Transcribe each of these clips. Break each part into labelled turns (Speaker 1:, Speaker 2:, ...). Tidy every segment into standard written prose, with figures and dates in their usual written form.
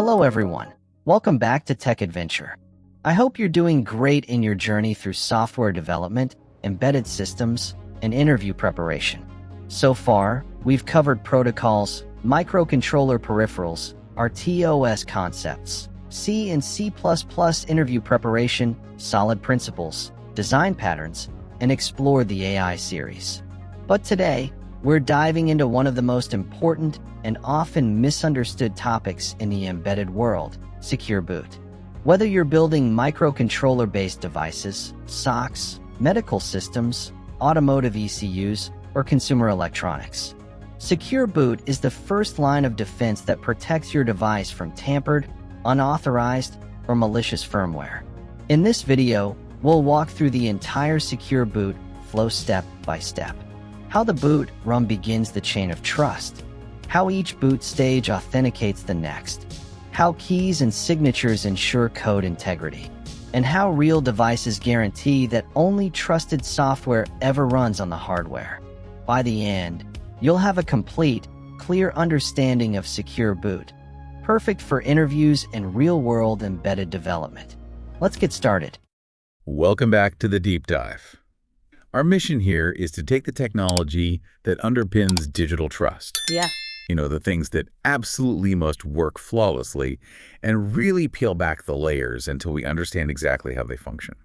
Speaker 1: Hello everyone, welcome back to Tech Adventure. I hope you're doing great in your journey through software development, embedded systems, and interview preparation. So far, we've covered protocols, microcontroller peripherals, RTOS concepts, C and C++ interview preparation, solid principles, design patterns, and explored the AI series. But today, we're diving into one of the most important and often misunderstood topics in the embedded world, secure boot. Whether you're building microcontroller-based devices, SoCs, medical systems, automotive ECUs, or consumer electronics, secure boot is the first line of defense that protects your device from tampered, unauthorized, or malicious firmware. In this video, we'll walk through the entire secure boot flow step by step. How the boot run begins the chain of trust, how each boot stage authenticates the next, how keys and signatures ensure code integrity, and how real devices guarantee that only trusted software ever runs on the hardware. By the end, you'll have a complete, clear understanding of secure boot, perfect for interviews and real-world embedded development. Let's get started.
Speaker 2: Welcome back to the deep dive. Our mission here is to take the technology that underpins digital trust. The things that absolutely must work flawlessly, and really peel back the layers until we understand exactly how they function.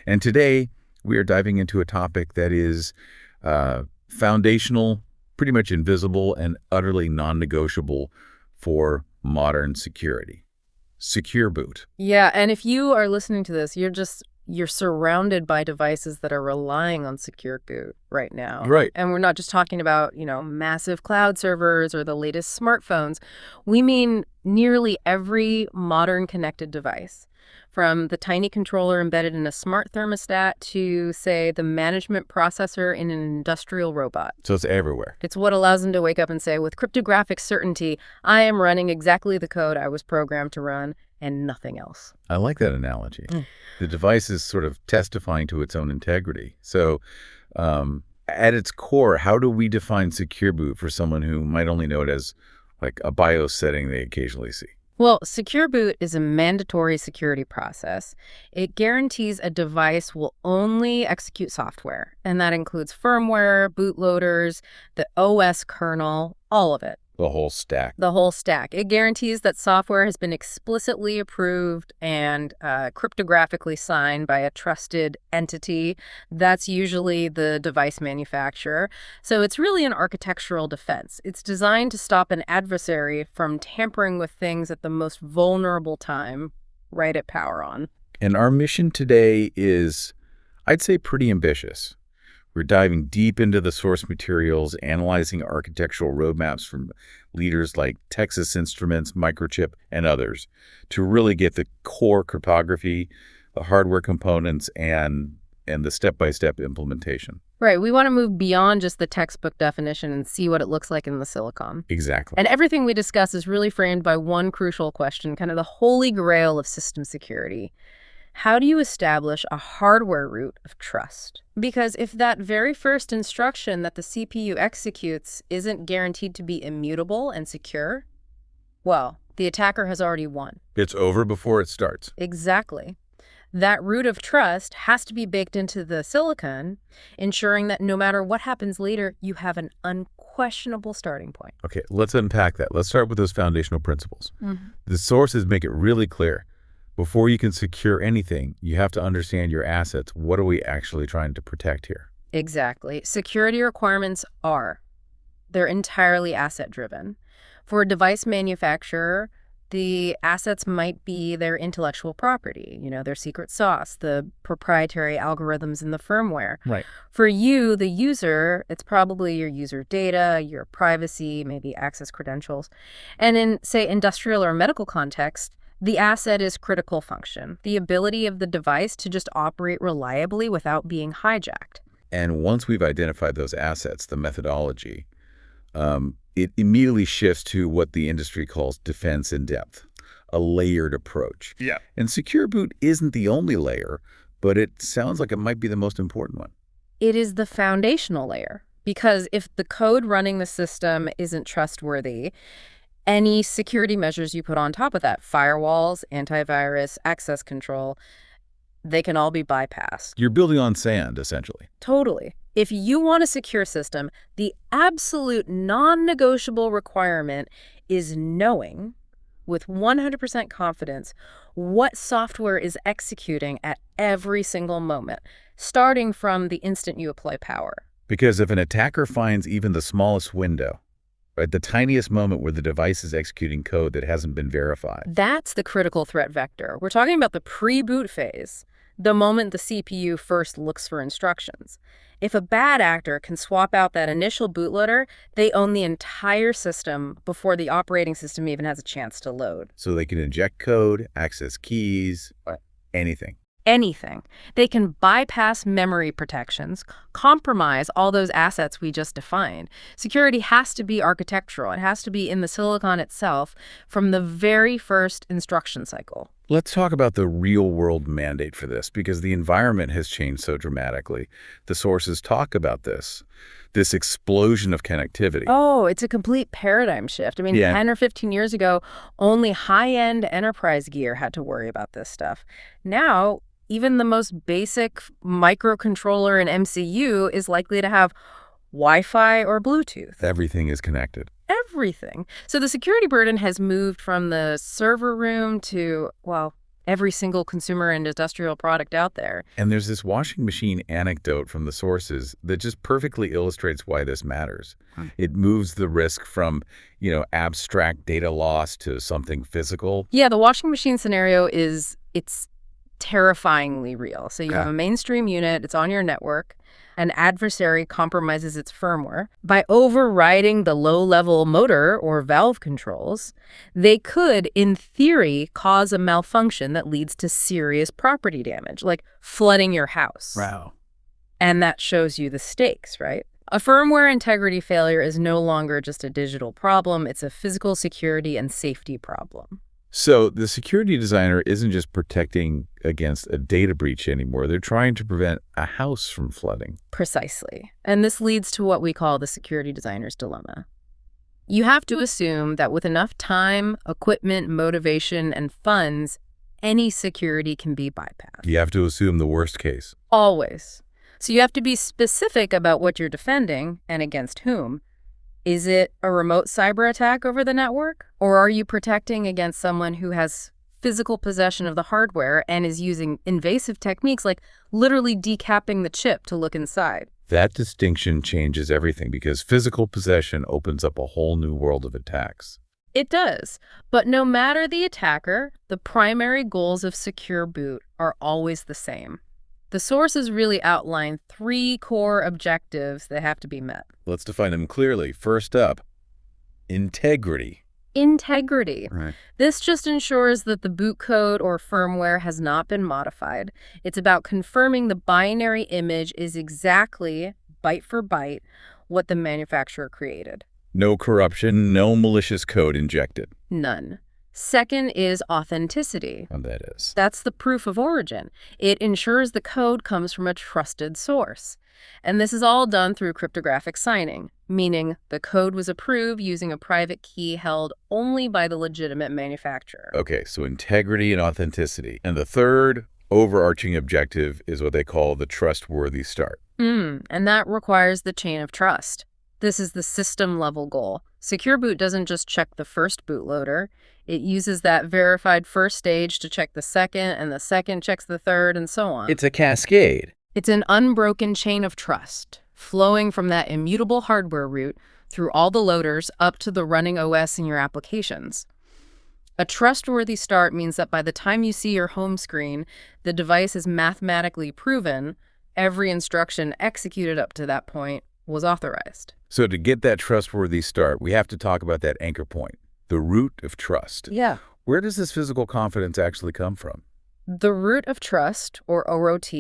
Speaker 2: And today, we are diving into a topic that is foundational, pretty much invisible, and utterly non-negotiable for modern security. Secure boot.
Speaker 3: Yeah, and if you are listening to this, you're surrounded by devices that are relying on secure boot right now.
Speaker 2: Right.
Speaker 3: And we're not just talking about, massive cloud servers or the latest smartphones. We mean nearly every modern connected device, from the tiny controller embedded in a smart thermostat to, say, the management processor in an industrial robot.
Speaker 2: So it's everywhere.
Speaker 3: It's what allows them to wake up and say, with cryptographic certainty, I am running exactly the code I was programmed to run and nothing else.
Speaker 2: I like that analogy. The device is sort of testifying to its own integrity. So at its core, how do we define secure boot for someone who might only know it as like a BIOS setting they occasionally see?
Speaker 3: Well, secure boot is a mandatory security process. It guarantees a device will only execute software, and that includes firmware, bootloaders, the OS kernel, all of it.
Speaker 2: The whole stack.
Speaker 3: The whole stack. It guarantees that software has been explicitly approved and cryptographically signed by a trusted entity. That's usually the device manufacturer. So it's really an architectural defense. It's designed to stop an adversary from tampering with things at the most vulnerable time, right at power on.
Speaker 2: And our mission today is, I'd say, pretty ambitious. We're diving deep into the source materials, analyzing architectural roadmaps from leaders like Texas Instruments, Microchip, and others to really get the core cryptography, the hardware components, and the step-by-step implementation.
Speaker 3: Right. We want to move beyond just the textbook definition and see what it looks like in the silicon.
Speaker 2: Exactly.
Speaker 3: And everything we discuss is really framed by one crucial question, kind of the holy grail of system security. How do you establish a hardware root of trust? Because if that very first instruction that the CPU executes isn't guaranteed to be immutable and secure, well, the attacker has already won.
Speaker 2: It's over before it starts.
Speaker 3: Exactly. That root of trust has to be baked into the silicon, ensuring that no matter what happens later, you have an unquestionable starting point.
Speaker 2: Okay, let's unpack that. Let's start with those foundational principles. The sources make it really clear. Before you can secure anything, you have to understand your assets. What are we actually trying to protect here?
Speaker 3: Exactly. Security requirements they're entirely asset-driven. For a device manufacturer, the assets might be their intellectual property, their secret sauce, the proprietary algorithms in the firmware.
Speaker 2: Right.
Speaker 3: For you, the user, it's probably your user data, your privacy, maybe access credentials. And in, say, industrial or medical context, the asset is critical function, the ability of the device to just operate reliably without being hijacked.
Speaker 2: And once we've identified those assets, the methodology, it immediately shifts to what the industry calls defense in depth, a layered approach.
Speaker 4: Yeah.
Speaker 2: And secure boot isn't the only layer, but it sounds like it might be the most important one.
Speaker 3: It is the foundational layer, because if the code running the system isn't trustworthy, any security measures you put on top of that, firewalls, antivirus, access control, they can all be bypassed.
Speaker 2: You're building on sand, essentially.
Speaker 3: Totally. If you want a secure system, the absolute non-negotiable requirement is knowing with 100% confidence what software is executing at every single moment, starting from the instant you apply power.
Speaker 2: Because if an attacker finds even the smallest window, right, the tiniest moment where the device is executing code that hasn't been verified.
Speaker 3: That's the critical threat vector. We're talking about the pre-boot phase, the moment the CPU first looks for instructions. If a bad actor can swap out that initial bootloader, they own the entire system before the operating system even has a chance to load.
Speaker 2: So they can inject code, access keys, anything.
Speaker 3: Anything. They can bypass memory protections, compromise all those assets we just defined. Security has to be architectural. It has to be in the silicon itself from the very first instruction cycle.
Speaker 2: Let's talk about the real-world mandate for this, because the environment has changed so dramatically. The sources talk about this explosion of connectivity.
Speaker 3: Oh, it's a complete paradigm shift. I mean, 10 or 15 years ago, only high-end enterprise gear had to worry about this stuff. Now, even the most basic microcontroller and MCU is likely to have Wi-Fi or Bluetooth.
Speaker 2: Everything is connected.
Speaker 3: Everything. So the security burden has moved from the server room to, well, every single consumer and industrial product out there.
Speaker 2: And there's this washing machine anecdote from the sources that just perfectly illustrates why this matters. It moves the risk from, abstract data loss to something physical.
Speaker 3: Yeah, the washing machine scenario it's terrifyingly real. So you have a mainstream unit, it's on your network. An adversary compromises its firmware. By overriding the low-level motor or valve controls, they could, in theory, cause a malfunction that leads to serious property damage, like flooding your house.
Speaker 2: Wow.
Speaker 3: And that shows you the stakes, right? A firmware integrity failure is no longer just a digital problem, it's a physical security and safety problem.
Speaker 2: So the security designer isn't just protecting against a data breach anymore. They're trying to prevent a house from flooding.
Speaker 3: Precisely. And this leads to what we call the security designer's dilemma. You have to assume that with enough time, equipment, motivation, and funds, any security can be bypassed.
Speaker 2: You have to assume the worst case.
Speaker 3: Always. So you have to be specific about what you're defending and against whom. Is it a remote cyber attack over the network? Or are you protecting against someone who has physical possession of the hardware and is using invasive techniques like literally decapping the chip to look inside?
Speaker 2: That distinction changes everything because physical possession opens up a whole new world of attacks.
Speaker 3: It does. But no matter the attacker, the primary goals of secure boot are always the same. The sources really outline 3 core objectives that have to be met.
Speaker 2: Let's define them clearly. First up, integrity.
Speaker 3: Integrity.
Speaker 2: Right.
Speaker 3: This just ensures that the boot code or firmware has not been modified. It's about confirming the binary image is exactly, byte for byte, what the manufacturer created.
Speaker 2: No corruption, no malicious code injected.
Speaker 3: None. Second is authenticity.
Speaker 2: And that is.
Speaker 3: That's the proof of origin. It ensures the code comes from a trusted source. And this is all done through cryptographic signing, meaning the code was approved using a private key held only by the legitimate manufacturer.
Speaker 2: Okay, so integrity and authenticity. And the third overarching objective is what they call the trustworthy start.
Speaker 3: And that requires the chain of trust. This is the system-level goal. Secure Boot doesn't just check the first bootloader. It uses that verified first stage to check the second, and the second checks the third, and so on.
Speaker 2: It's a cascade.
Speaker 3: It's an unbroken chain of trust, flowing from that immutable hardware root through all the loaders up to the running OS in your applications. A trustworthy start means that by the time you see your home screen, the device is mathematically proven. Every instruction executed up to that point was authorized.
Speaker 2: So to get that trustworthy start, we have to talk about that anchor point, the root of trust.
Speaker 3: Yeah.
Speaker 2: Where does this physical confidence actually come from?
Speaker 3: The root of trust, or ROT,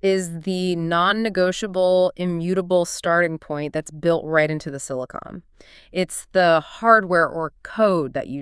Speaker 3: is the non-negotiable, immutable starting point that's built right into the silicon. It's the hardware or code that you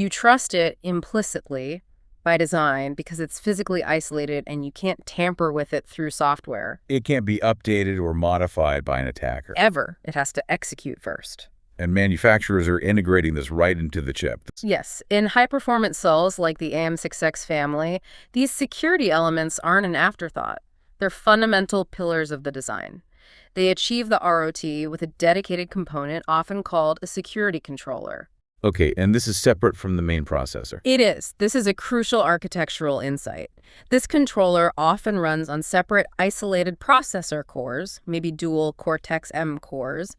Speaker 3: trust it implicitly by design because it's physically isolated and you can't tamper with it through software.
Speaker 2: It can't be updated or modified by an attacker.
Speaker 3: Ever. It has to execute first.
Speaker 2: And manufacturers are integrating this right into the chip.
Speaker 3: Yes, in high-performance cells like the AM6X family, these security elements aren't an afterthought. They're fundamental pillars of the design. They achieve the ROT with a dedicated component, often called a security controller.
Speaker 2: Okay, and this is separate from the main processor.
Speaker 3: It is. This is a crucial architectural insight. This controller often runs on separate isolated processor cores, maybe dual Cortex-M cores,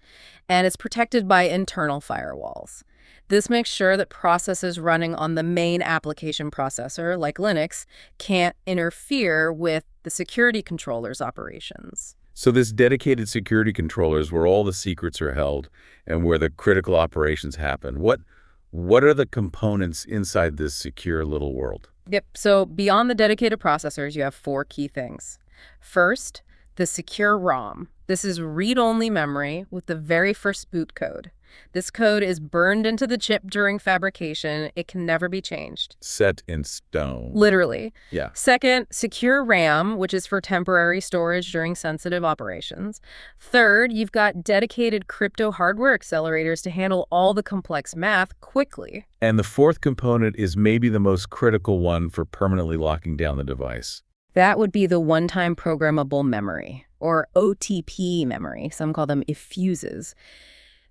Speaker 3: and it's protected by internal firewalls. This makes sure that processes running on the main application processor, like Linux, can't interfere with the security controller's operations.
Speaker 2: So this dedicated security controller is where all the secrets are held and where the critical operations happen. What are the components inside this secure little world?
Speaker 3: Yep, so beyond the dedicated processors, you have 4 key things. First, the secure ROM. This is read-only memory with the very first boot code. This code is burned into the chip during fabrication. It can never be changed.
Speaker 2: Set in stone.
Speaker 3: Literally.
Speaker 2: Yeah.
Speaker 3: Second, secure RAM, which is for temporary storage during sensitive operations. Third, you've got dedicated crypto hardware accelerators to handle all the complex math quickly.
Speaker 2: And the fourth component is maybe the most critical one for permanently locking down the device.
Speaker 3: That would be the one-time programmable memory, or OTP memory. Some call them eFuses.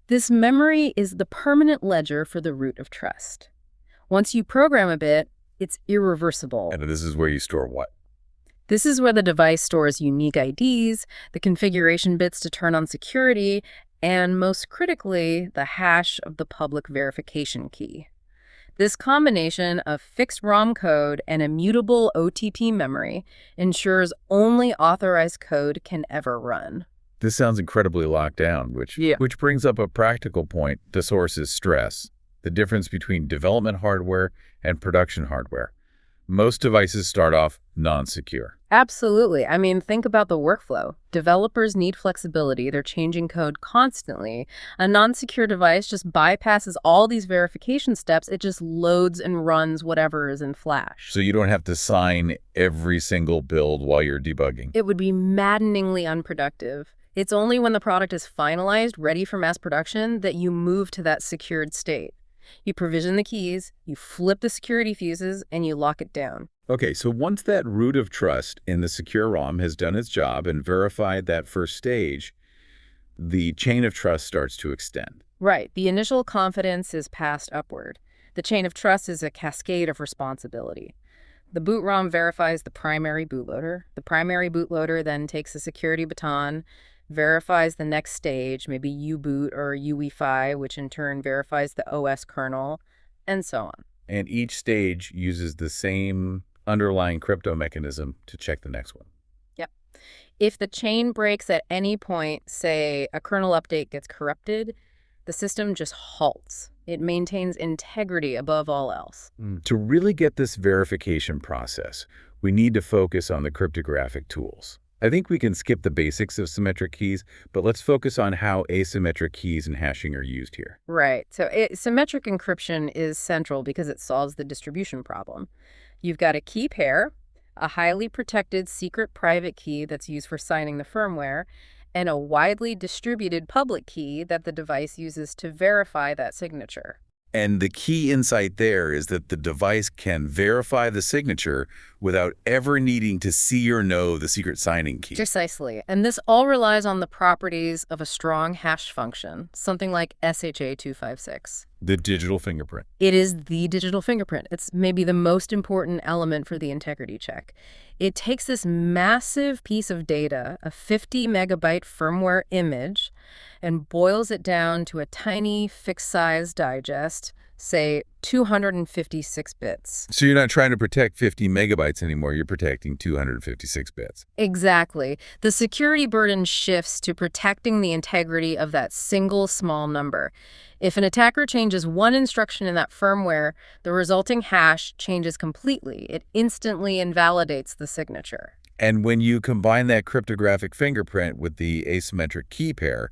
Speaker 3: This memory is the permanent ledger for the root of trust. Once you program a bit, it's irreversible.
Speaker 2: And this is where you store what?
Speaker 3: This is where the device stores unique IDs, the configuration bits to turn on security, and most critically, the hash of the public verification key. This combination of fixed ROM code and immutable OTP memory ensures only authorized code can ever run.
Speaker 2: This sounds incredibly locked down, which brings up a practical point to sources stress, the difference between development hardware and production hardware. Most devices start off non-secure.
Speaker 3: Absolutely. I mean, think about the workflow. Developers need flexibility. They're changing code constantly. A non-secure device just bypasses all these verification steps. It just loads and runs whatever is in Flash.
Speaker 2: So you don't have to sign every single build while you're debugging.
Speaker 3: It would be maddeningly unproductive. It's only when the product is finalized, ready for mass production, that you move to that secured state. You provision the keys, you flip the security fuses, and you lock it down.
Speaker 2: Okay, so once that root of trust in the secure ROM has done its job and verified that first stage, the chain of trust starts to extend.
Speaker 3: Right. The initial confidence is passed upward. The chain of trust is a cascade of responsibility. The boot ROM verifies the primary bootloader. The primary bootloader then takes a security baton, verifies the next stage, maybe U-boot or UEFI, which in turn verifies the OS kernel, and so on.
Speaker 2: And each stage uses the same underlying crypto mechanism to check the next one.
Speaker 3: Yep. If the chain breaks at any point, say a kernel update gets corrupted, the system just halts. It maintains integrity above all else.
Speaker 2: To really get this verification process, we need to focus on the cryptographic tools. I think we can skip the basics of symmetric keys, but let's focus on how asymmetric keys and hashing are used here.
Speaker 3: Right. So symmetric encryption is central because it solves the distribution problem. You've got a key pair, a highly protected secret private key that's used for signing the firmware, and a widely distributed public key that the device uses to verify that signature.
Speaker 2: And the key insight there is that the device can verify the signature without ever needing to see or know the secret signing key.
Speaker 3: Precisely. And this all relies on the properties of a strong hash function, something like SHA-256.
Speaker 2: The digital fingerprint.
Speaker 3: It is the digital fingerprint. It's maybe the most important element for the integrity check. It takes this massive piece of data, a 50-megabyte firmware image, and boils it down to a tiny fixed-size digest, say 256 bits.
Speaker 2: So you're not trying to protect 50 megabytes anymore, you're protecting 256 bits.
Speaker 3: Exactly. The security burden shifts to protecting the integrity of that single small number. If an attacker changes one instruction in that firmware, the resulting hash changes completely. It instantly invalidates the signature.
Speaker 2: And when you combine that cryptographic fingerprint with the asymmetric key pair,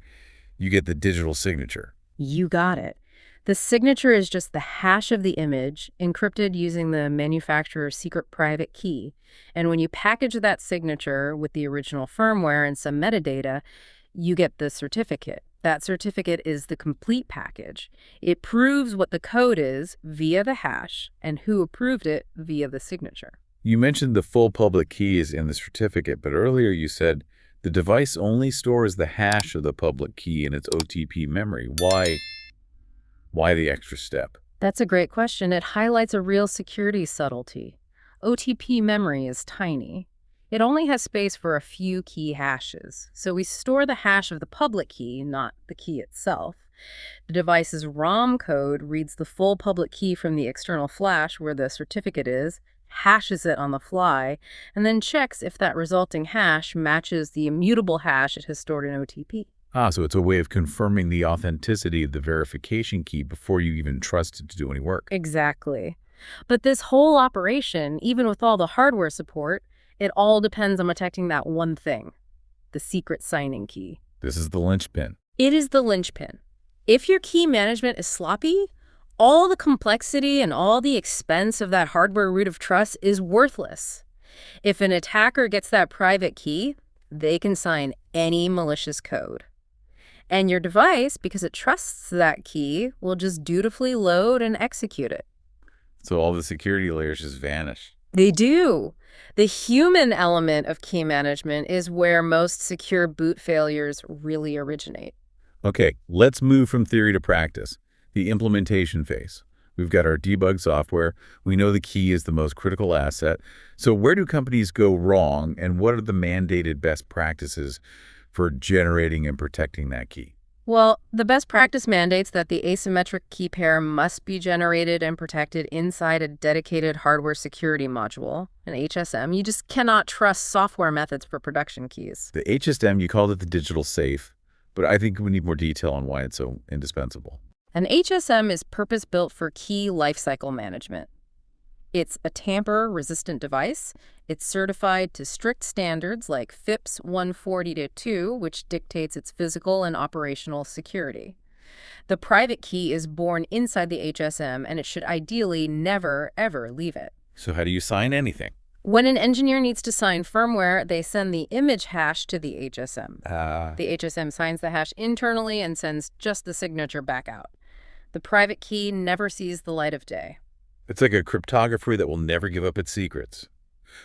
Speaker 2: you get the digital signature.
Speaker 3: You got it. The signature is just the hash of the image, encrypted using the manufacturer's secret private key. And when you package that signature with the original firmware and some metadata, you get the certificate. That certificate is the complete package. It proves what the code is via the hash and who approved it via the signature.
Speaker 2: You mentioned the full public key is in the certificate, but earlier you said the device only stores the hash of the public key in its OTP memory. Why the extra step?
Speaker 3: That's a great question. It highlights a real security subtlety. OTP memory is tiny. It only has space for a few key hashes, so we store the hash of the public key, not the key itself. The device's ROM code reads the full public key from the external flash where the certificate is, hashes it on the fly, and then checks if that resulting hash matches the immutable hash it has stored in OTP.
Speaker 2: So it's a way of confirming the authenticity of the verification key before you even trust it to do any work.
Speaker 3: Exactly. But this whole operation, even with all the hardware support, it all depends on protecting that one thing, the secret signing key.
Speaker 2: This is the linchpin.
Speaker 3: It is the linchpin. If your key management is sloppy, all the complexity and all the expense of that hardware root of trust is worthless. If an attacker gets that private key, they can sign any malicious code. And your device, because it trusts that key, will just dutifully load and execute it.
Speaker 2: So all the security layers just vanish.
Speaker 3: They do. The human element of key management is where most secure boot failures really originate.
Speaker 2: Okay, let's move from theory to practice. The implementation phase. We've got our debug software. We know the key is the most critical asset. So where do companies go wrong, and what are the mandated best practices for generating and protecting that key?
Speaker 3: Well, the best practice mandates that the asymmetric key pair must be generated and protected inside a dedicated hardware security module, an HSM. You just cannot trust software methods for production keys.
Speaker 2: The HSM, you called it the digital safe, but I think we need more detail on why it's so indispensable.
Speaker 3: An HSM is purpose-built for key lifecycle management. It's a tamper-resistant device. It's certified to strict standards like FIPS 140-2, which dictates its physical and operational security. The private key is born inside the HSM, and it should ideally never, ever leave it.
Speaker 2: So how do you sign anything?
Speaker 3: When an engineer needs to sign firmware, they send the image hash to the HSM. The HSM signs the hash internally and sends just the signature back out. The private key never sees the light of day.
Speaker 2: It's like a cryptography that will never give up its secrets.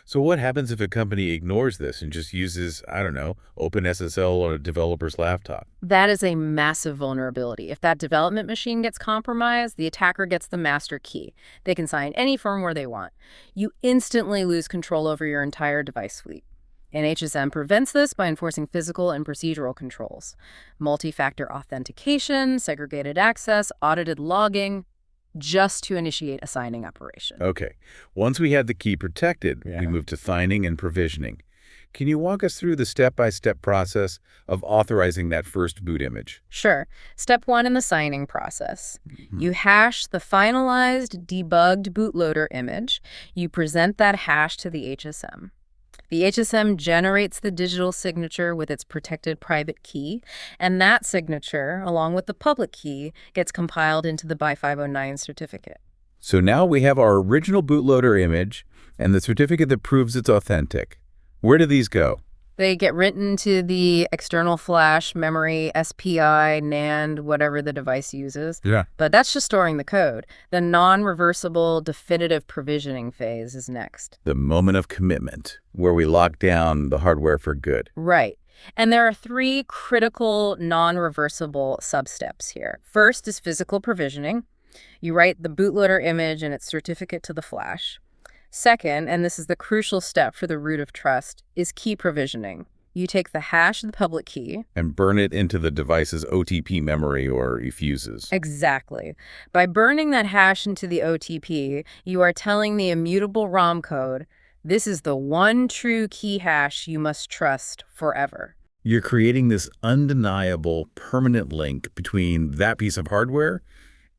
Speaker 2: So what happens if a company ignores this and just uses, I don't know, OpenSSL on a developer's laptop?
Speaker 3: That is a massive vulnerability. If that development machine gets compromised, the attacker gets the master key. They can sign any firmware they want. You instantly lose control over your entire device suite. And HSM prevents this by enforcing physical and procedural controls. Multi-factor authentication, segregated access, audited logging, just to initiate a signing operation.
Speaker 2: Okay. Once we had the key protected, we moved to signing and provisioning. Can you walk us through the step-by-step process of authorizing that first boot image?
Speaker 3: Sure. Step 1 in the signing process. You hash the finalized, debugged bootloader image. You present that hash to the HSM. The HSM generates the digital signature with its protected private key, and that signature, along with the public key, gets compiled into the BY 509 certificate.
Speaker 2: So now we have our original bootloader image and the certificate that proves it's authentic. Where do these go?
Speaker 3: They get written to the external flash, memory, SPI, NAND, whatever the device uses. But that's just storing the code. The non-reversible definitive provisioning phase is next.
Speaker 2: The moment of commitment, where we lock down the hardware for good.
Speaker 3: Right. And there are 3 critical non-reversible substeps here. First is physical provisioning. You write the bootloader image and its certificate to the flash. Second, and this is the crucial step for the root of trust, is key provisioning. You take the hash of the public key
Speaker 2: and burn it into the device's OTP memory or eFuses.
Speaker 3: Exactly. By burning that hash into the OTP, you are telling the immutable ROM code, this is the one true key hash you must trust forever.
Speaker 2: You're creating this undeniable permanent link between that piece of hardware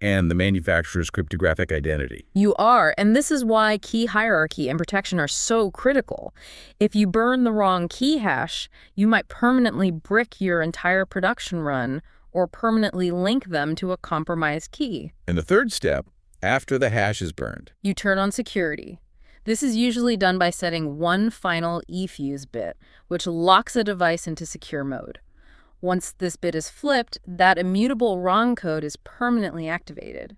Speaker 2: and the manufacturer's cryptographic identity.
Speaker 3: You are, and this is why key hierarchy and protection are so critical. If you burn the wrong key hash, you might permanently brick your entire production run or permanently link them to a compromised key.
Speaker 2: And the third step, after the hash is burned,
Speaker 3: you turn on security. This is usually done by setting one final eFuse bit, which locks a device into secure mode. Once this bit is flipped, that immutable wrong code is permanently activated.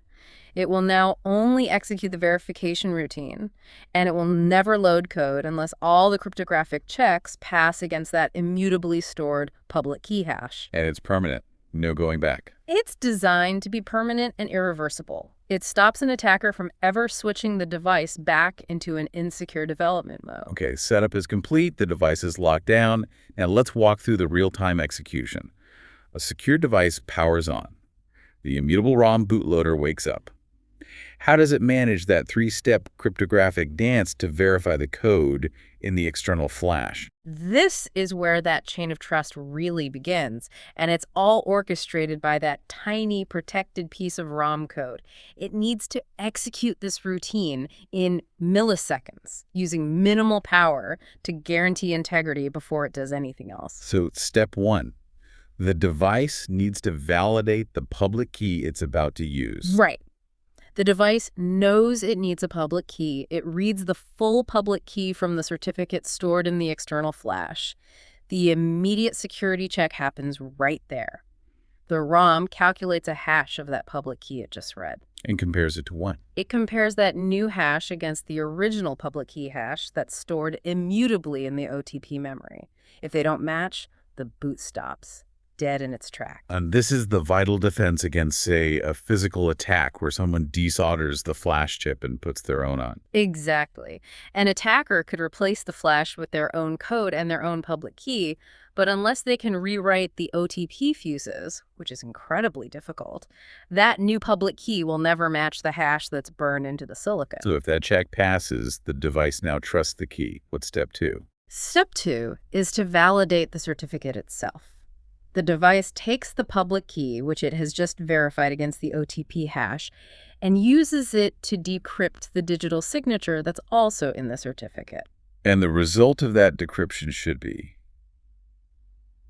Speaker 3: It will now only execute the verification routine, and it will never load code unless all the cryptographic checks pass against that immutably stored public key hash.
Speaker 2: And it's permanent. No going back.
Speaker 3: It's designed to be permanent and irreversible. It stops an attacker from ever switching the device back into an insecure development mode.
Speaker 2: Okay, setup is complete. The device is locked down. Now let's walk through the real-time execution. A secure device powers on. The immutable ROM bootloader wakes up. How does it manage that three-step cryptographic dance to verify the code in the external flash?
Speaker 3: This is where that chain of trust really begins, and it's all orchestrated by that tiny protected piece of ROM code. It needs to execute this routine in milliseconds, using minimal power to guarantee integrity before it does anything else.
Speaker 2: So step one, the device needs to validate the public key it's about to use.
Speaker 3: Right. The device knows it needs a public key. It reads the full public key from the certificate stored in the external flash. The immediate security check happens right there. The ROM calculates a hash of that public key it just read.
Speaker 2: And compares it to what?
Speaker 3: It compares that new hash against the original public key hash that's stored immutably in the OTP memory. If they don't match, the boot stops. Dead in its track.
Speaker 2: And this is the vital defense against, say, a physical attack where someone desolders the flash chip and puts their own on.
Speaker 3: Exactly. An attacker could replace the flash with their own code and their own public key, but unless they can rewrite the OTP fuses, which is incredibly difficult, that new public key will never match the hash that's burned into the silicon.
Speaker 2: So if that check passes, the device now trusts the key. What's step two?
Speaker 3: Step two is to validate the certificate itself. The device takes the public key, which it has just verified against the OTP hash, and uses it to decrypt the digital signature that's also in the certificate.
Speaker 2: And the result of that decryption should be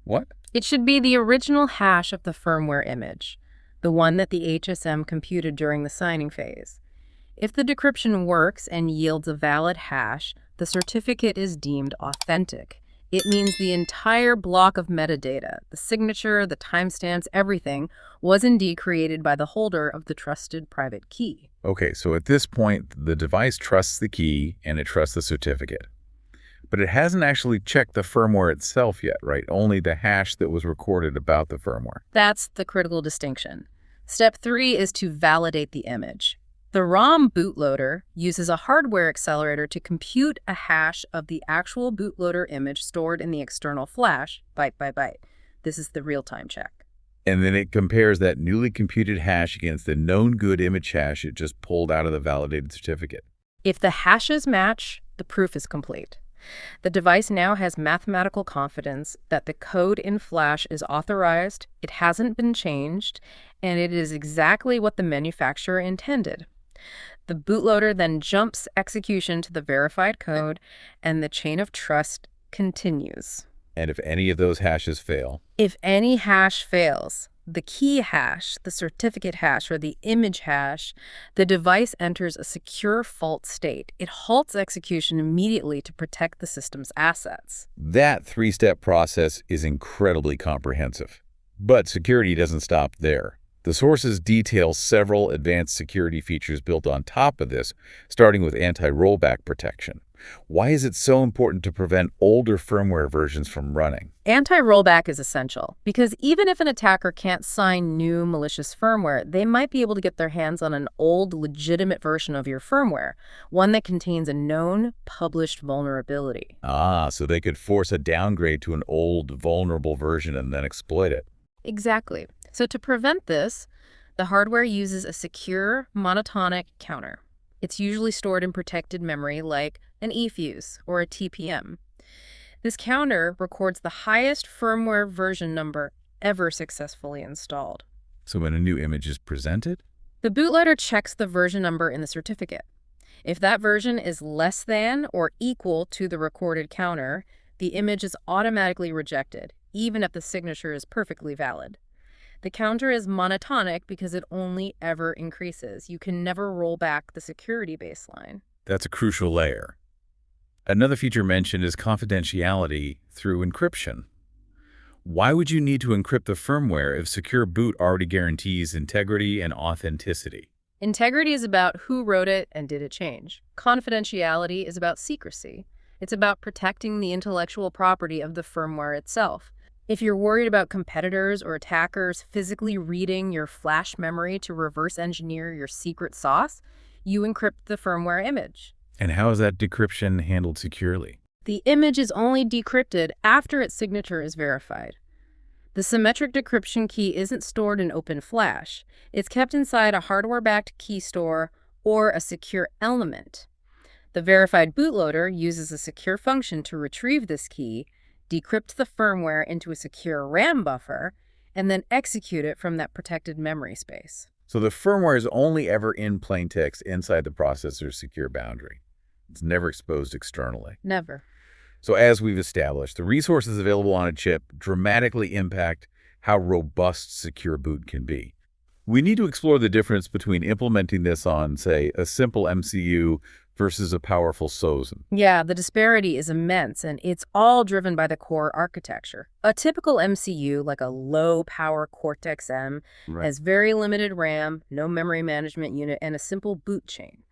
Speaker 2: what?
Speaker 3: It should be the original hash of the firmware image, the one that the HSM computed during the signing phase. If the decryption works and yields a valid hash, the certificate is deemed authentic. It means the entire block of metadata, the signature, the timestamps, everything, was indeed created by the holder of the trusted private key.
Speaker 2: Okay, so at this point, the device trusts the key and it trusts the certificate. But it hasn't actually checked the firmware itself yet, right? Only the hash that was recorded about the firmware.
Speaker 3: That's the critical distinction. Step three is to validate the image. The ROM bootloader uses a hardware accelerator to compute a hash of the actual bootloader image stored in the external flash, byte by byte. This is the real-time check.
Speaker 2: And then it compares that newly computed hash against the known good image hash it just pulled out of the validated certificate.
Speaker 3: If the hashes match, the proof is complete. The device now has mathematical confidence that the code in Flash is authorized, it hasn't been changed, and it is exactly what the manufacturer intended. The bootloader then jumps execution to the verified code, and the chain of trust continues.
Speaker 2: And if any of those hashes fail?
Speaker 3: If any hash fails, the key hash, the certificate hash, or the image hash, the device enters a secure fault state. It halts execution immediately to protect the system's assets.
Speaker 2: That three-step process is incredibly comprehensive. But security doesn't stop there. The sources detail several advanced security features built on top of this, starting with anti-rollback protection. Why is it so important to prevent older firmware versions from running?
Speaker 3: Anti-rollback is essential because even if an attacker can't sign new malicious firmware, they might be able to get their hands on an old, legitimate version of your firmware, one that contains a known, published vulnerability.
Speaker 2: So they could force a downgrade to an old, vulnerable version and then exploit it.
Speaker 3: Exactly. So to prevent this, the hardware uses a secure monotonic counter. It's usually stored in protected memory like an eFuse or a TPM. This counter records the highest firmware version number ever successfully installed.
Speaker 2: So when a new image is presented?
Speaker 3: The bootloader checks the version number in the certificate. If that version is less than or equal to the recorded counter, the image is automatically rejected, even if the signature is perfectly valid. The counter is monotonic because it only ever increases. You can never roll back the security baseline.
Speaker 2: That's a crucial layer. Another feature mentioned is confidentiality through encryption. Why would you need to encrypt the firmware if secure boot already guarantees integrity and authenticity?
Speaker 3: Integrity is about who wrote it and did it change. Confidentiality is about secrecy. It's about protecting the intellectual property of the firmware itself. If you're worried about competitors or attackers physically reading your flash memory to reverse engineer your secret sauce, you encrypt the firmware image.
Speaker 2: And how is that decryption handled securely?
Speaker 3: The image is only decrypted after its signature is verified. The symmetric decryption key isn't stored in open flash. It's kept inside a hardware-backed key store or a secure element. The verified bootloader uses a secure function to retrieve this key, decrypt the firmware into a secure RAM buffer, and then execute it from that protected memory space.
Speaker 2: So the firmware is only ever in plain text inside the processor's secure boundary. It's never exposed externally.
Speaker 3: Never.
Speaker 2: So as we've established, the resources available on a chip dramatically impact how robust secure boot can be. We need to explore the difference between implementing this on, say, a simple MCU versus a powerful SoC.
Speaker 3: Yeah, the disparity is immense, and it's all driven by the core architecture. A typical MCU, like a low-power Cortex-M, has very limited RAM, no memory management unit, and a simple boot chain.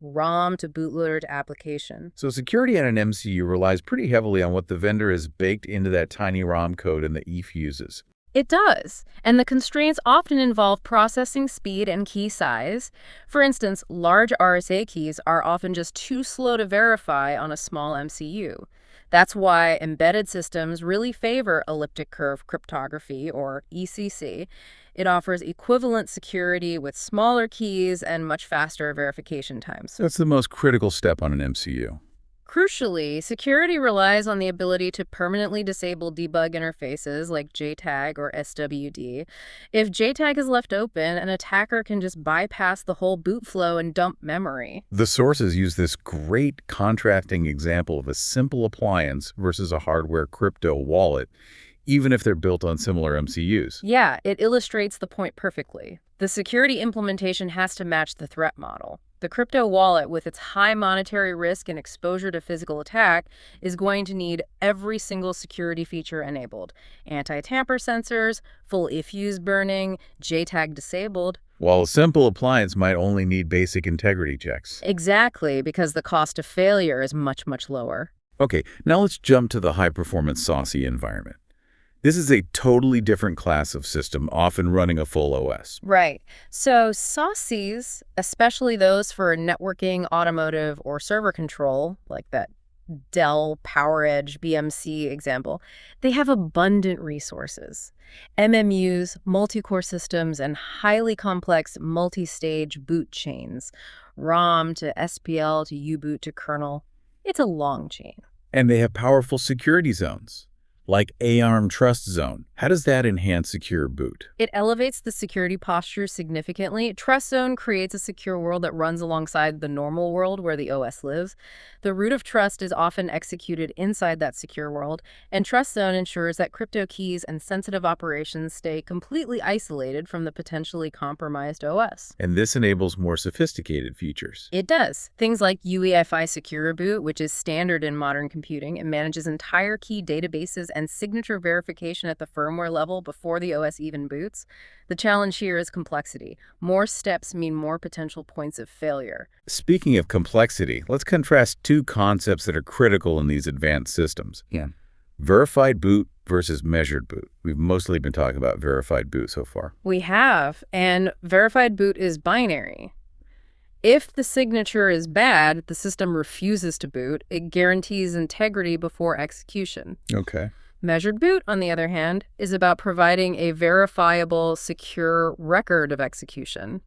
Speaker 3: ROM to bootloader to application.
Speaker 2: So security on an MCU relies pretty heavily on what the vendor has baked into that tiny ROM code and the eFuses.
Speaker 3: It does, and the constraints often involve processing speed and key size. For instance, large RSA keys are often just too slow to verify on a small MCU. That's why embedded systems really favor elliptic curve cryptography, or ECC. It offers equivalent security with smaller keys and much faster verification times.
Speaker 2: That's the most critical step on an MCU.
Speaker 3: Crucially, security relies on the ability to permanently disable debug interfaces like JTAG or SWD. If JTAG is left open, an attacker can just bypass the whole boot flow and dump memory.
Speaker 2: The sources use this great contrasting example of a simple appliance versus a hardware crypto wallet, even if they're built on similar MCUs.
Speaker 3: Yeah, it illustrates the point perfectly. The security implementation has to match the threat model. The crypto wallet, with its high monetary risk and exposure to physical attack, is going to need every single security feature enabled. Anti-tamper sensors, full eFuse burning, JTAG disabled.
Speaker 2: While a simple appliance might only need basic integrity checks.
Speaker 3: Exactly, because the cost of failure is much, much lower.
Speaker 2: Okay, now let's jump to the high-performance SoC environment. This is a totally different class of system, often running a full OS.
Speaker 3: Right. So SoCs, especially those for networking, automotive, or server control, like that Dell PowerEdge BMC example, they have abundant resources. MMUs, multi-core systems, and highly complex multi-stage boot chains. ROM to SPL to U-boot to kernel. It's a long chain.
Speaker 2: And they have powerful security zones, like ARM TrustZone. How does that enhance secure boot?
Speaker 3: It elevates the security posture significantly. TrustZone creates a secure world that runs alongside the normal world where the OS lives. The root of trust is often executed inside that secure world, and TrustZone ensures that crypto keys and sensitive operations stay completely isolated from the potentially compromised OS.
Speaker 2: And this enables more sophisticated features.
Speaker 3: It does. Things like UEFI Secure Boot, which is standard in modern computing. It manages entire key databases and signature verification at the firmware level before the OS even boots. The challenge here is complexity. More steps mean more potential points of failure.
Speaker 2: Speaking of complexity, let's contrast two concepts that are critical in these advanced systems. Verified boot versus measured boot. We've mostly been talking about verified boot so far.
Speaker 3: We have, and verified boot is binary. If the signature is bad, the system refuses to boot. It guarantees integrity before execution.
Speaker 2: Okay.
Speaker 3: Measured boot, on the other hand, is about providing a verifiable, secure record of execution.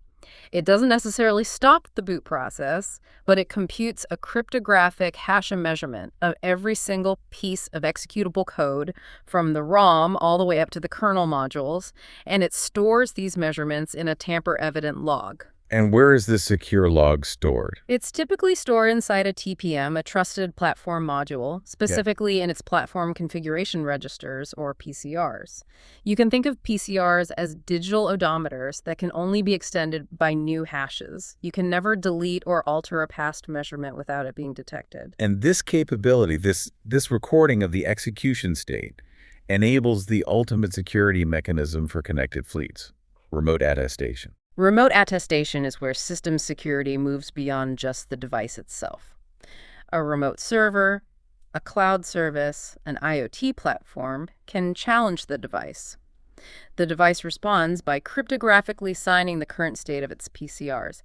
Speaker 3: It doesn't necessarily stop the boot process, but it computes a cryptographic hash measurement of every single piece of executable code from the ROM all the way up to the kernel modules, and it stores these measurements in a tamper-evident log.
Speaker 2: And where is this secure log stored?
Speaker 3: It's typically stored inside a TPM, a trusted platform module, specifically in its platform configuration registers, or PCRs. You can think of PCRs as digital odometers that can only be extended by new hashes. You can never delete or alter a past measurement without it being detected.
Speaker 2: And this capability, this recording of the execution state, enables the ultimate security mechanism for connected fleets, remote attestation.
Speaker 3: Remote attestation is where system security moves beyond just the device itself. A remote server, a cloud service, an IoT platform can challenge the device. The device responds by cryptographically signing the current state of its PCRs,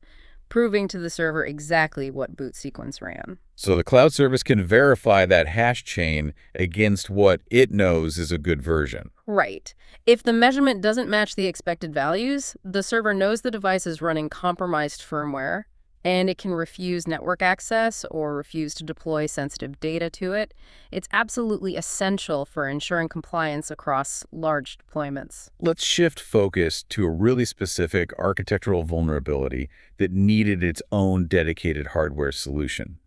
Speaker 3: proving to the server exactly what boot sequence ran.
Speaker 2: So the cloud service can verify that hash chain against what it knows is a good version.
Speaker 3: Right. If the measurement doesn't match the expected values, the server knows the device is running compromised firmware, and it can refuse network access or refuse to deploy sensitive data to it. It's absolutely essential for ensuring compliance across large deployments.
Speaker 2: Let's shift focus to a really specific architectural vulnerability that needed its own dedicated hardware solution.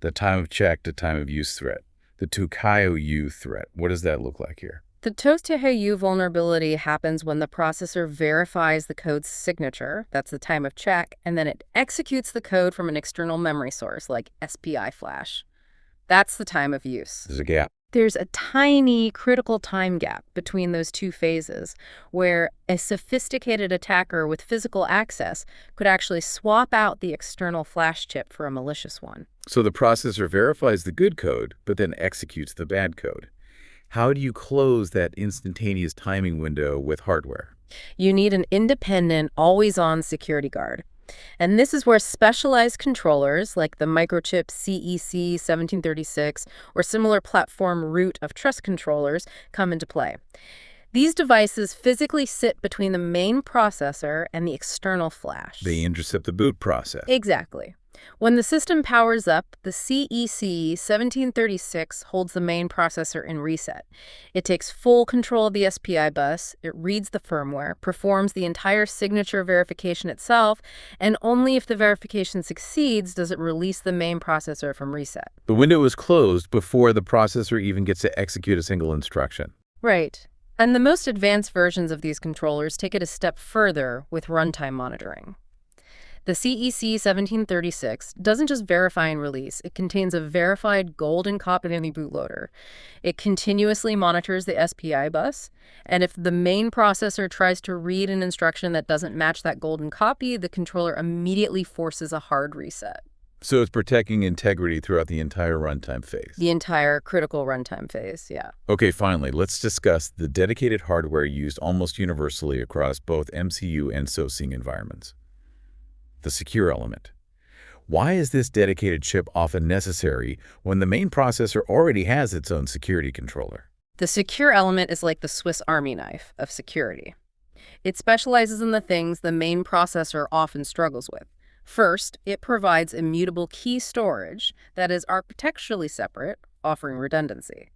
Speaker 2: The time of check to time of use threat, the Tokayo-U threat. What does that look like here?
Speaker 3: The Tokayo-U vulnerability happens when the processor verifies the code's signature, that's the time of check, and then it executes the code from an external memory source like SPI flash. That's the time of use.
Speaker 2: There's a gap.
Speaker 3: There's a tiny critical time gap between those two phases where a sophisticated attacker with physical access could actually swap out the external flash chip for a malicious one.
Speaker 2: So the processor verifies the good code, but then executes the bad code. How do you close that instantaneous timing window with hardware?
Speaker 3: You need an independent, always-on security guard. And this is where specialized controllers like the microchip CEC 1736 or similar platform root of trust controllers come into play. These devices physically sit between the main processor and the external flash.
Speaker 2: They intercept the boot process.
Speaker 3: Exactly. When the system powers up, the CEC 1736 holds the main processor in reset. It takes full control of the SPI bus, it reads the firmware, performs the entire signature verification itself, and only if the verification succeeds does it release the main processor from reset.
Speaker 2: The window is closed before the processor even gets to execute a single instruction.
Speaker 3: Right. And the most advanced versions of these controllers take it a step further with runtime monitoring. The CEC 1736 doesn't just verify and release, it contains a verified golden copy of the bootloader. It continuously monitors the SPI bus, and if the main processor tries to read an instruction that doesn't match that golden copy, the controller immediately forces a hard reset.
Speaker 2: So it's protecting integrity throughout the entire runtime phase.
Speaker 3: The entire critical runtime phase, yeah.
Speaker 2: Okay, finally, let's discuss the dedicated hardware used almost universally across both MCU and SoC environments. The secure element. Why is this dedicated chip often necessary when the main processor already has its own security controller?
Speaker 3: The secure element is like the Swiss Army knife of security. It specializes in the things the main processor often struggles with. First, it provides immutable key storage that is architecturally separate, offering redundancy.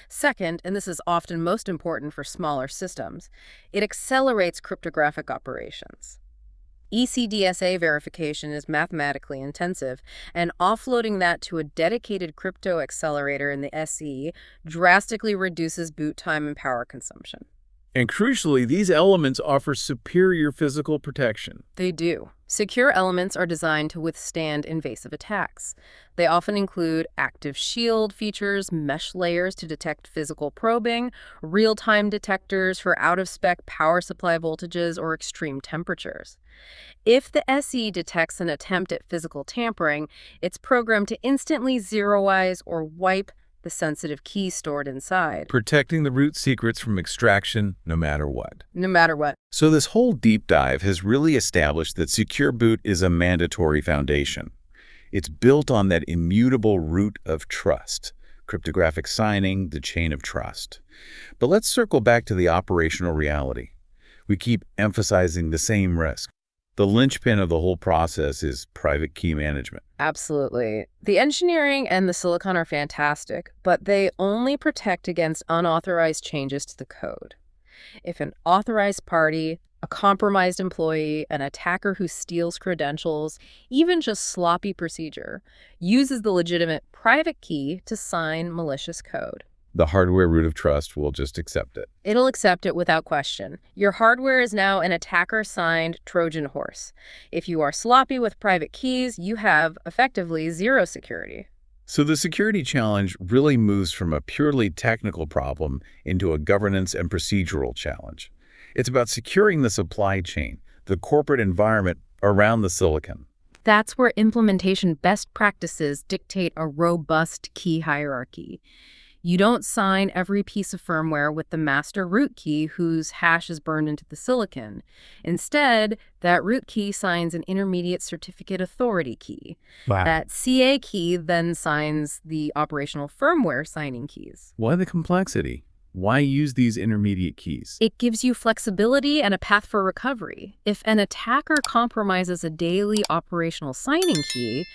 Speaker 3: Second, and this is often most important for smaller systems, it accelerates cryptographic operations. ECDSA verification is mathematically intensive, and offloading that to a dedicated crypto accelerator in the SE drastically reduces boot time and power consumption.
Speaker 2: And crucially, these elements offer superior physical protection.
Speaker 3: They do. Secure elements are designed to withstand invasive attacks. They often include active shield features, mesh layers to detect physical probing, real-time detectors for out-of-spec power supply voltages or extreme temperatures. If the SE detects an attempt at physical tampering, it's programmed to instantly zeroize or wipe the sensitive keys stored inside.
Speaker 2: Protecting the root secrets from extraction no matter what.
Speaker 3: No matter what.
Speaker 2: So this whole deep dive has really established that secure boot is a mandatory foundation. It's built on that immutable root of trust, cryptographic signing, the chain of trust. But let's circle back to the operational reality. We keep emphasizing the same risk. The linchpin of the whole process is private key management.
Speaker 3: Absolutely. The engineering and the silicon are fantastic, but they only protect against unauthorized changes to the code. If an authorized party, a compromised employee, an attacker who steals credentials, even just sloppy procedure, uses the legitimate private key to sign malicious code,
Speaker 2: the hardware root of trust will just accept it.
Speaker 3: It'll accept it without question. Your hardware is now an attacker-signed Trojan horse. If you are sloppy with private keys, you have, effectively, zero security.
Speaker 2: So the security challenge really moves from a purely technical problem into a governance and procedural challenge. It's about securing the supply chain, the corporate environment around the silicon.
Speaker 3: That's where implementation best practices dictate a robust key hierarchy. You don't sign every piece of firmware with the master root key whose hash is burned into the silicon. Instead, that root key signs an intermediate certificate authority key.
Speaker 2: Wow.
Speaker 3: That CA key then signs the operational firmware signing keys.
Speaker 2: Why the complexity? Why use these intermediate keys?
Speaker 3: It gives you flexibility and a path for recovery. If an attacker compromises a daily operational signing key,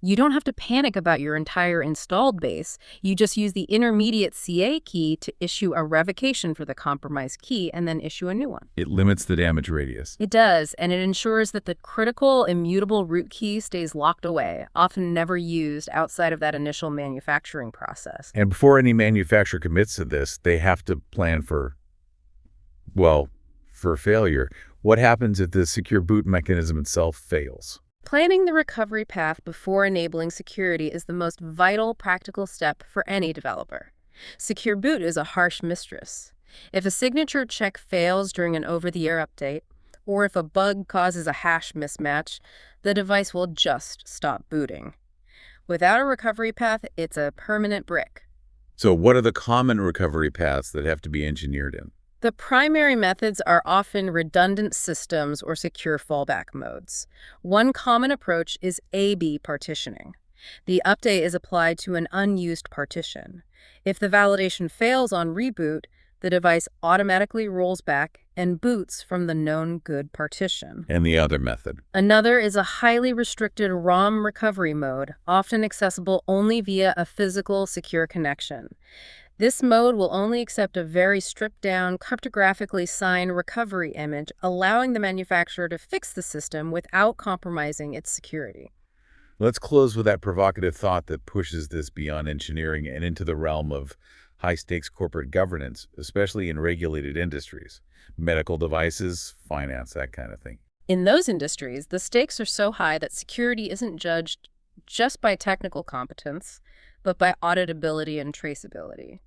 Speaker 3: you don't have to panic about your entire installed base. You just use the intermediate CA key to issue a revocation for the compromised key and then issue a new one.
Speaker 2: It limits the damage radius.
Speaker 3: It does, and it ensures that the critical immutable root key stays locked away, often never used outside of that initial manufacturing process.
Speaker 2: And before any manufacturer commits to this, they have to plan for failure. What happens if the secure boot mechanism itself fails?
Speaker 3: Planning the recovery path before enabling security is the most vital practical step for any developer. Secure boot is a harsh mistress. If a signature check fails during an over-the-air update, or if a bug causes a hash mismatch, the device will just stop booting. Without a recovery path, it's a permanent brick.
Speaker 2: So what are the common recovery paths that have to be engineered in?
Speaker 3: The primary methods are often redundant systems or secure fallback modes. One common approach is A-B partitioning. The update is applied to an unused partition. If the validation fails on reboot, the device automatically rolls back and boots from the known good partition.
Speaker 2: And the other method?
Speaker 3: Another is a highly restricted ROM recovery mode, often accessible only via a physical secure connection. This mode will only accept a very stripped-down, cryptographically signed recovery image, allowing the manufacturer to fix the system without compromising its security.
Speaker 2: Let's close with that provocative thought that pushes this beyond engineering and into the realm of high-stakes corporate governance, especially in regulated industries, medical devices, finance, that kind of thing.
Speaker 3: In those industries, the stakes are so high that security isn't judged just by technical competence, but by auditability and traceability.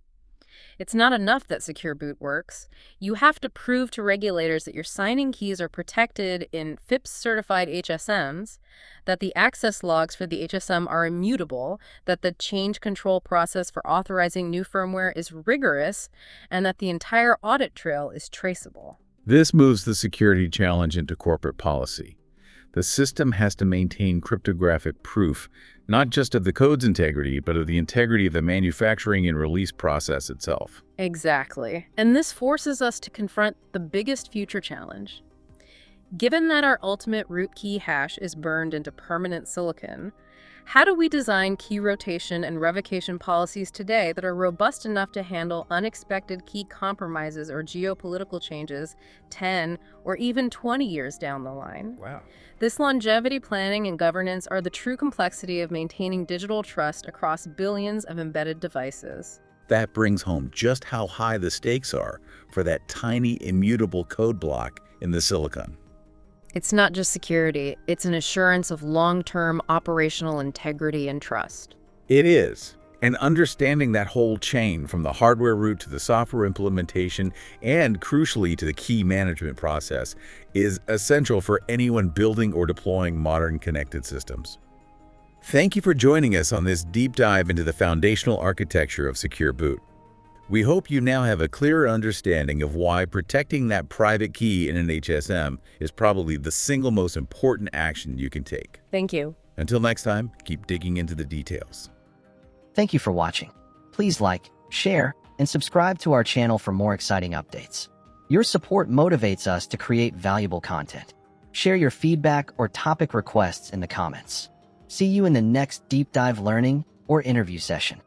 Speaker 3: It's not enough that secure boot works. You have to prove to regulators that your signing keys are protected in FIPS-certified HSMs, that the access logs for the HSM are immutable, that the change control process for authorizing new firmware is rigorous, and that the entire audit trail is traceable.
Speaker 2: This moves the security challenge into corporate policy. The system has to maintain cryptographic proof, not just of the code's integrity, but of the integrity of the manufacturing and release process itself.
Speaker 3: Exactly. And this forces us to confront the biggest future challenge. Given that our ultimate root key hash is burned into permanent silicon, how do we design key rotation and revocation policies today that are robust enough to handle unexpected key compromises or geopolitical changes 10 or even 20 years down the line?
Speaker 2: Wow.
Speaker 3: This longevity planning and governance are the true complexity of maintaining digital trust across billions of embedded devices.
Speaker 2: That brings home just how high the stakes are for that tiny immutable code block in the silicon.
Speaker 3: It's not just security, it's an assurance of long-term operational integrity and trust.
Speaker 2: It is. And understanding that whole chain from the hardware root to the software implementation and, crucially, to the key management process is essential for anyone building or deploying modern connected systems. Thank you for joining us on this deep dive into the foundational architecture of Secure Boot. We hope you now have a clearer understanding of why protecting that private key in an HSM is probably the single most important action you can take.
Speaker 3: Thank you.
Speaker 2: Until next time, keep digging into the details.
Speaker 1: Thank you for watching. Please like, share, and subscribe to our channel for more exciting updates. Your support motivates us to create valuable content. Share your feedback or topic requests in the comments. See you in the next deep dive learning or interview session.